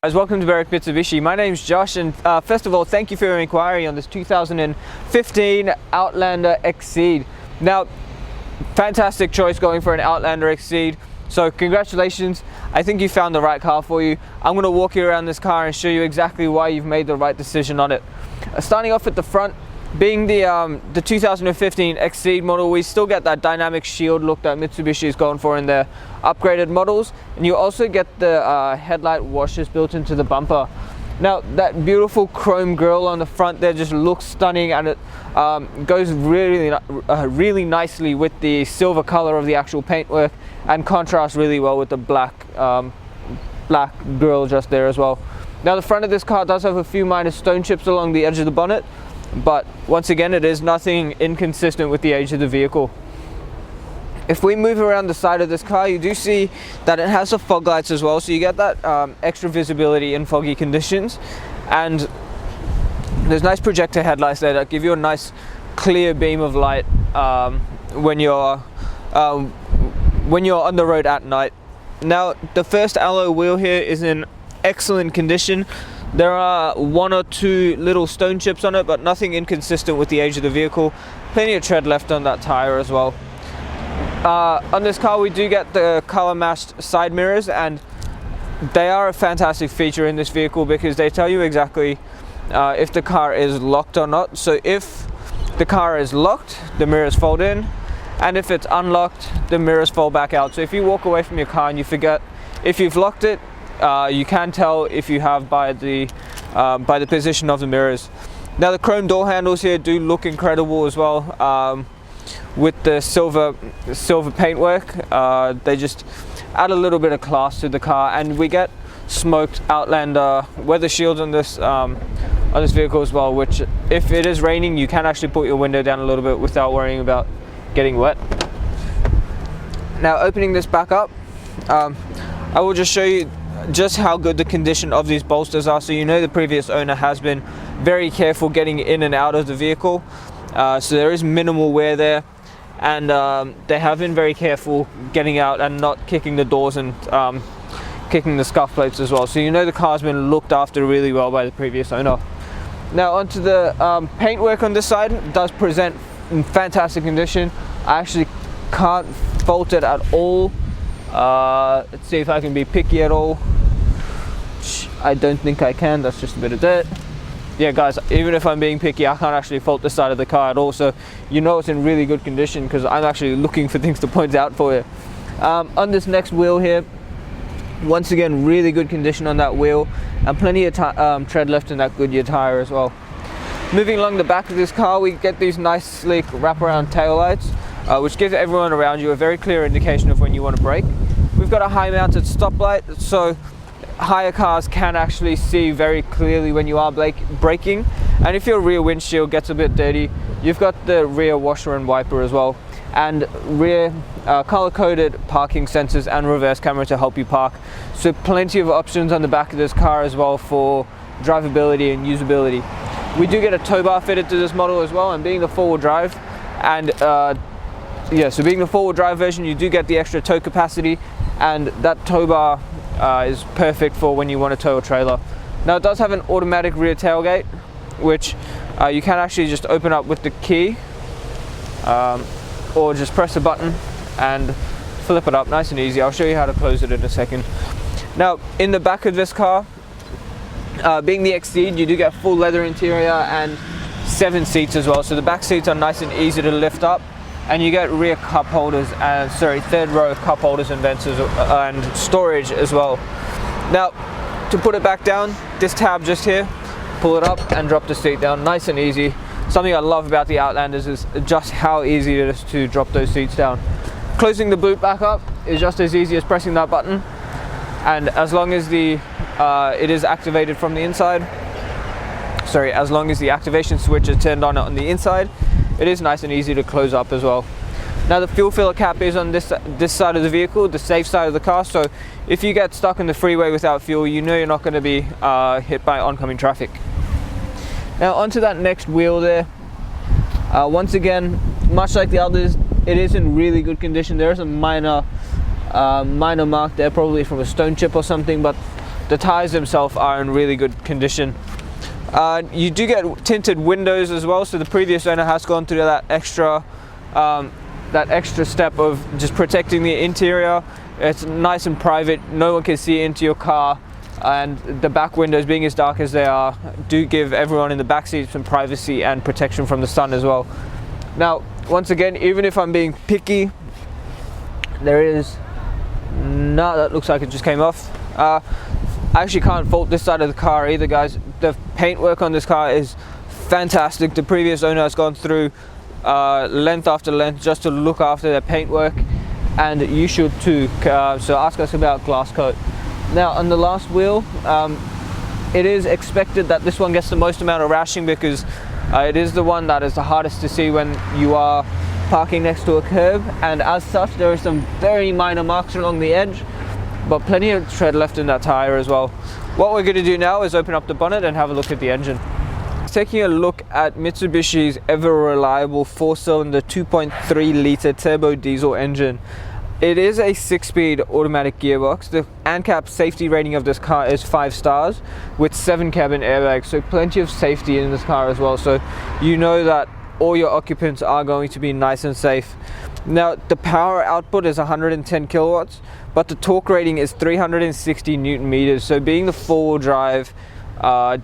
Guys, welcome to Mitsubishi. My name's Josh, and first of all, thank you for your inquiry on this 2015 Outlander Exceed. Now, fantastic choice going for an Outlander Exceed. So congratulations, I think you found the right car for you. I'm going to walk you around this car and show you exactly why you've made the right decision on it. Starting off at the front, being the 2015 Exceed model, we still get that dynamic shield look that Mitsubishi is going for in their upgraded models, and you also get the headlight washers built into the bumper. Now, that beautiful chrome grille on the front there just looks stunning, and it goes really nicely with the silver color of the actual paintwork, and contrasts really well with the black grille just there as well. Now, the front of this car does have a few minor stone chips along the edge of the bonnet, but once again, it is nothing inconsistent with the age of the vehicle. If we move around the side of this car, you do see that it has the fog lights as well, so you get that extra visibility in foggy conditions, and there's nice projector headlights there that give you a nice clear beam of light when you're on the road at night. Now, the first alloy wheel here is in excellent condition. There are one or two little stone chips on it, but nothing inconsistent with the age of the vehicle. Plenty of tread left on that tire as well. On this car, we do get the color matched side mirrors, and they are a fantastic feature in this vehicle because they tell you exactly if the car is locked or not. So if the car is locked, the mirrors fold in, and if it's unlocked, the mirrors fold back out. So if you walk away from your car and you forget if you've locked it, you can tell if you have by the position of the mirrors. Now, the chrome door handles here do look incredible as well. With the silver paintwork, they just add a little bit of class to the car, and we get smoked Outlander weather shields on this vehicle as well, which if it is raining, you can actually put your window down a little bit without worrying about getting wet. Now, opening this back up, I will just show you just how good the condition of these bolsters are, so you know the previous owner has been very careful getting in and out of the vehicle. So there is minimal wear there, and they have been very careful getting out and not kicking the doors and kicking the scuff plates as well. So you know the car's been looked after really well by the previous owner. Now, onto the paintwork on this side. It does present in fantastic condition. I actually can't fault it at all. Let's see if I can be picky at all. I don't think I can. That's just a bit of dirt. Yeah, guys, even if I'm being picky, I can't actually fault this side of the car at all, so you know it's in really good condition because I'm actually looking for things to point out for you. On this next wheel here, once again, really good condition on that wheel, and plenty of tread left in that Goodyear tire as well. Moving along the back of this car, we get these nice sleek wraparound tail lights, which gives everyone around you a very clear indication of when you want to brake. We've got a high mounted stoplight, so higher cars can actually see very clearly when you are braking, and if your rear windshield gets a bit dirty, you've got the rear washer and wiper as well, and rear color-coded parking sensors and reverse camera to help you park. So plenty of options on the back of this car as well for drivability and usability. We do get a tow bar fitted to this model as well, and being the four-wheel drive, and so being the four-wheel drive version, you do get the extra tow capacity, and that tow bar is perfect for when you want to tow a trailer. Now, it does have an automatic rear tailgate, which you can actually just open up with the key, or just press a button and flip it up, nice and easy. I'll show you how to close it in a second. Now, in the back of this car, being the Exceed, you do get full leather interior and 7 seats as well, so the back seats are nice and easy to lift up, and you get rear cup holders and third row cup holders and vents and storage as well. Now, to put it back down, this tab just here, pull it up and drop the seat down, nice and easy. Something I love about the Outlanders is just how easy it is to drop those seats down. Closing the boot back up is just as easy as pressing that button, and as long as it is activated from the inside, as long as the activation switch is turned on the inside, it is nice and easy to close up as well. Now, the fuel filler cap is on this side of the vehicle, the safe side of the car, so if you get stuck in the freeway without fuel, you know you're not going to be hit by oncoming traffic. Now, onto that next wheel there. Once again, much like the others, it is in really good condition. There is a minor mark there, probably from a stone chip or something, but the tires themselves are in really good condition. You do get tinted windows as well, so the previous owner has gone through that extra step of just protecting the interior. It's nice and private, no one can see into your car, and the back windows, being as dark as they are, do give everyone in the back seat some privacy and protection from the sun as well. Now, once again, even if I'm being picky, there is no, that looks like it just came off. I actually can't fault this side of the car either, guys. The paintwork on this car is fantastic. The previous owner has gone through length after length just to look after their paintwork, and you should too. So ask us about glass coat. Now, on the last wheel, it is expected that this one gets the most amount of rashing because it is the one that is the hardest to see when you are parking next to a curb, and as such there are some very minor marks along the edge, but plenty of tread left in that tire as well. What we're going to do now is open up the bonnet and have a look at the engine. Taking a look at Mitsubishi's ever reliable 4-cylinder 2.3 litre turbo diesel engine. It is a 6-speed automatic gearbox. The ANCAP safety rating of this car is 5 stars with 7 cabin airbags, so plenty of safety in this car as well, so you know that all your occupants are going to be nice and safe. Now, the power output is 110 kilowatts, but the torque rating is 360 newton meters. So being the 4-wheel drive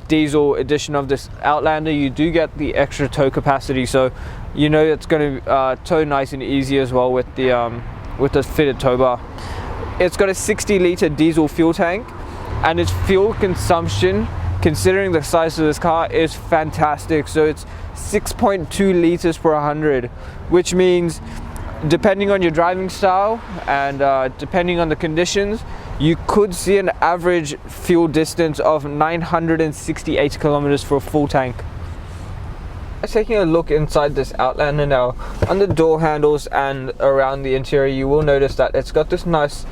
diesel edition of this Outlander, you do get the extra tow capacity, so you know it's going to tow nice and easy as well with the fitted tow bar. It's got a 60-litre diesel fuel tank, and its fuel consumption, considering the size of this car, is fantastic. So it's 6.2 litres per 100, which means depending on your driving style and depending on the conditions, you could see an average fuel distance of 968 kilometers for a full tank. Taking a look inside this Outlander now, on the door handles and around the interior, you will notice that it's got this nice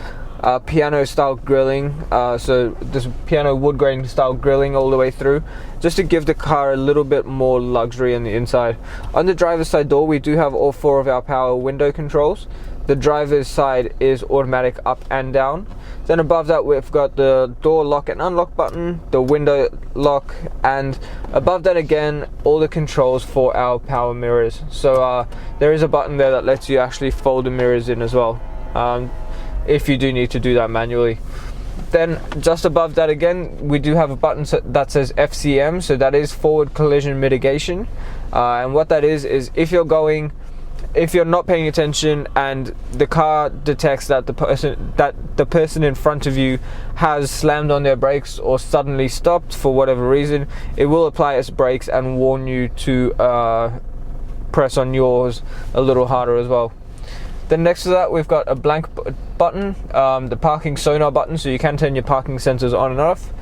piano style grilling, so this piano wood grain style grilling all the way through, just to give the car a little bit more luxury on the inside. On the driver's side door, we do have all 4 of our power window controls. The driver's side is automatic up and down. Then above that, we've got the door lock and unlock button, the window lock, and above that again, all the controls for our power mirrors. So there is a button there that lets you actually fold the mirrors in as well, if you do need to do that manually. Then just above that again, we do have a button that says FCM, so that is forward collision mitigation, and what that is if you're not paying attention and the car detects that the person in front of you has slammed on their brakes or suddenly stopped for whatever reason, it will apply its brakes and warn you to press on yours a little harder as well. Then next to that, we've got a blank button, the parking sonar button, so you can turn your parking sensors on and off,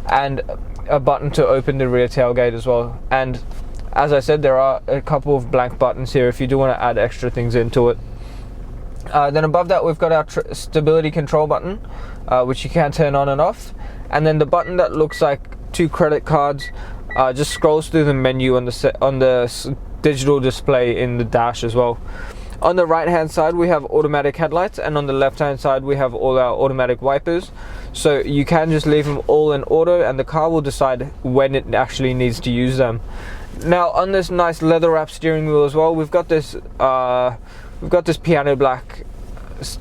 and a button to open the rear tailgate as well. And as I said, there are a couple of blank buttons here if you do want to add extra things into it. Then above that, we've got our stability control button, which you can turn on and off. And then the button that looks like 2 credit cards just scrolls through the menu on the digital display in the dash as well. On the right hand side, we have automatic headlights, and on the left hand side we have all our automatic wipers, so you can just leave them all in auto and the car will decide when it actually needs to use them. Now, on this nice leather wrap steering wheel as well, we've got this piano black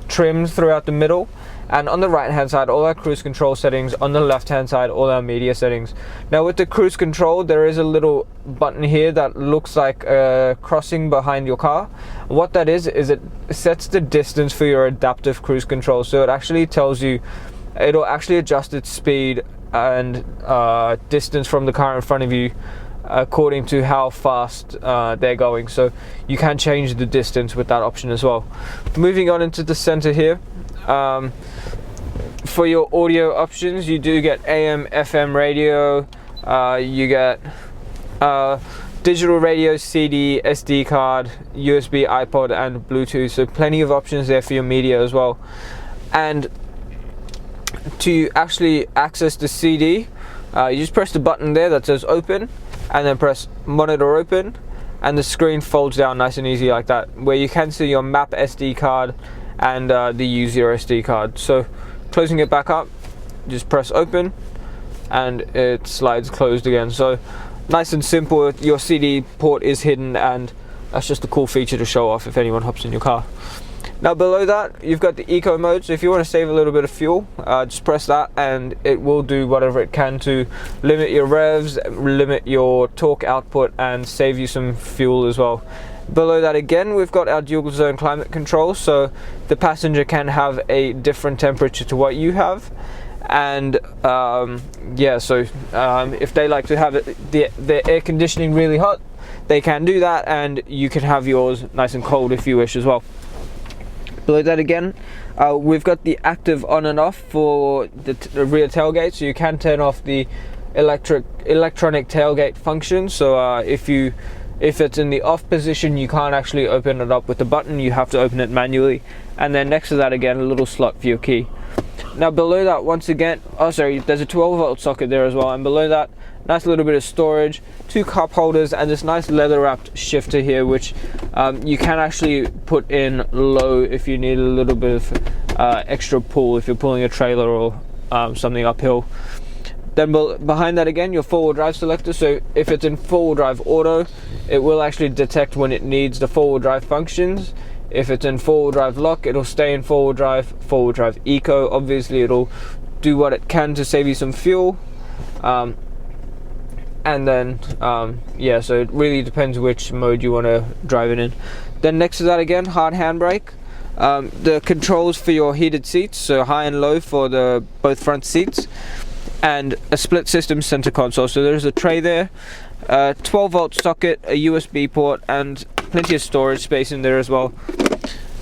trims throughout the middle, and on the right hand side all our cruise control settings, on the left hand side all our media settings. Now, with the cruise control, there is a little button here that looks like a crossing behind your car. What that is it sets the distance for your adaptive cruise control, so it actually tells you, it'll actually adjust its speed and distance from the car in front of you according to how fast they're going, so you can change the distance with that option as well. Moving on into the center here, for your audio options, you do get AM, FM radio, you get digital radio, CD, SD card, USB, iPod, and Bluetooth, so plenty of options there for your media as well. And to actually access the CD, you just press the button there that says open, and then press monitor open, and the screen folds down nice and easy like that, where you can see your map SD card and the use your SD card. So closing it back up, just press open, and it slides closed again. So nice and simple. Your CD port is hidden, and that's just a cool feature to show off if anyone hops in your car. Now below that, you've got the eco mode. So if you want to save a little bit of fuel, just press that and it will do whatever it can to limit your revs, limit your torque output, and save you some fuel as well. Below that again, we've got our dual zone climate control, so the passenger can have a different temperature to what you have. And yeah, so if they like to have their air conditioning really hot, they can do that, and you can have yours nice and cold if you wish as well. Below that again, we've got the active on and off for the rear tailgate, so you can turn off the electronic tailgate function. So if it's in the off position, you can't actually open it up with the button, you have to open it manually. And then next to that again, a little slot for your key. Now below that, once again, oh sorry, there's a 12-volt socket there as well, and below that, nice little bit of storage, 2 cup holders, and this nice leather wrapped shifter here, which you can actually put in low if you need a little bit of extra pull if you're pulling a trailer or something uphill. Then behind that again, your 4-wheel drive selector. So if it's in 4-wheel drive auto, it will actually detect when it needs the 4-wheel drive functions. If it's in 4-wheel drive lock, it'll stay in 4-wheel drive eco. Obviously it'll do what it can to save you some fuel. And then yeah, so it really depends which mode you want to drive it in. Then next to that again, hard handbrake. The controls for your heated seats, so high and low for the both front seats, and a split system center console. So there's a tray there, 12-volt socket, a USB port, and plenty of storage space in there as well.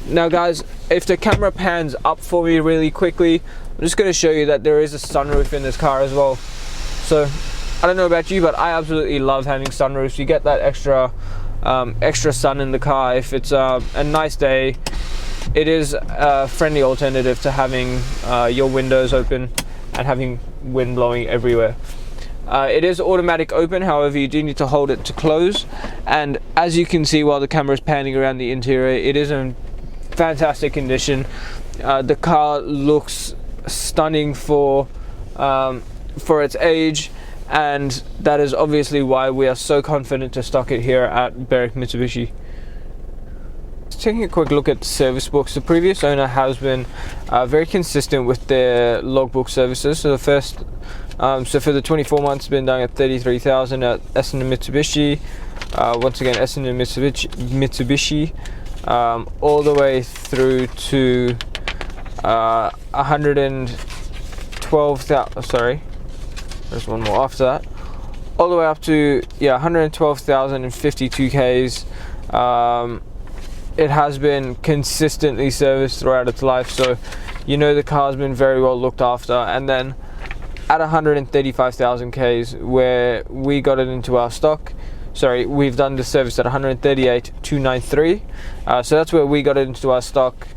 Now guys, if the camera pans up for me really quickly, I'm just going to show you that there is a sunroof in this car as well. So I don't know about you, but I absolutely love having sunroofs. You get that extra sun in the car. If it's a nice day, it is a friendly alternative to having your windows open and having wind blowing everywhere. It is automatic open, however you do need to hold it to close. And as you can see while the camera is panning around the interior, it is in fantastic condition. The car looks stunning for its age, and that is obviously why we are so confident to stock it here at Berwick Mitsubishi. Taking a quick look at the service books, the previous owner has been very consistent with their logbook services. So the first, so for the 24 months, it's been done at 33,000 at Essendon Mitsubishi. Once again, Essendon Mitsubishi, all the way through to 112,000. Sorry, there's one more after that. All the way up to 112,052 Ks. It has been consistently serviced throughout its life, so you know the car's been very well looked after. And then at 135,000 Ks, where we got it into our stock, sorry, we've done the service at 138,293, so that's where we got it into our stock.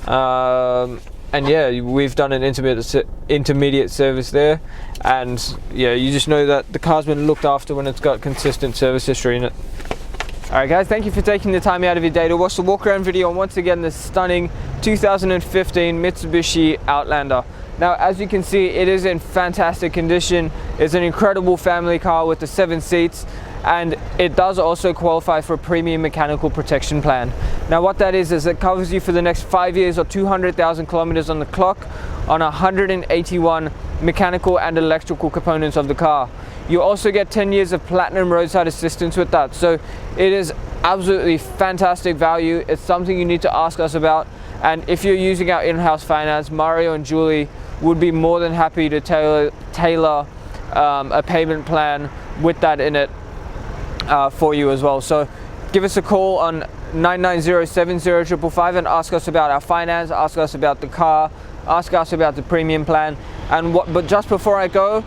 And yeah, we've done an intermediate service there, and yeah, you just know that the car's been looked after when it's got consistent service history in it. Alright guys, thank you for taking the time out of your day to watch the walk around video on once again this stunning 2015 Mitsubishi Outlander. Now as you can see, it is in fantastic condition. It's an incredible family car with the 7 seats, and it does also qualify for a premium mechanical protection plan. Now what that is it covers you for the next 5 years or 200,000 kilometers on the clock on 181 mechanical and electrical components of the car. You also get 10 years of platinum roadside assistance with that. So it is absolutely fantastic value. It's something you need to ask us about. And if you're using our in-house finance, Mario and Julie would be more than happy to tailor a payment plan with that in it for you as well. So give us a call on 990-70-555 and ask us about our finance, ask us about the car, ask us about the premium plan. But just before I go,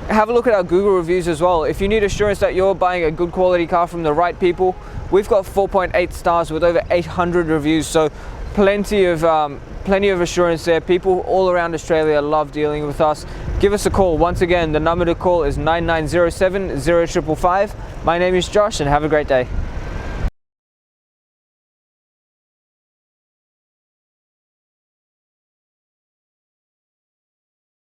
have a look at our Google reviews as well. If you need assurance that you're buying a good quality car from the right people, we've got 4.8 stars with over 800 reviews, so plenty of assurance there. People all around Australia love dealing with us. Give us a call. Once again, the number to call is 9907-0555. My name is Josh, and have a great day.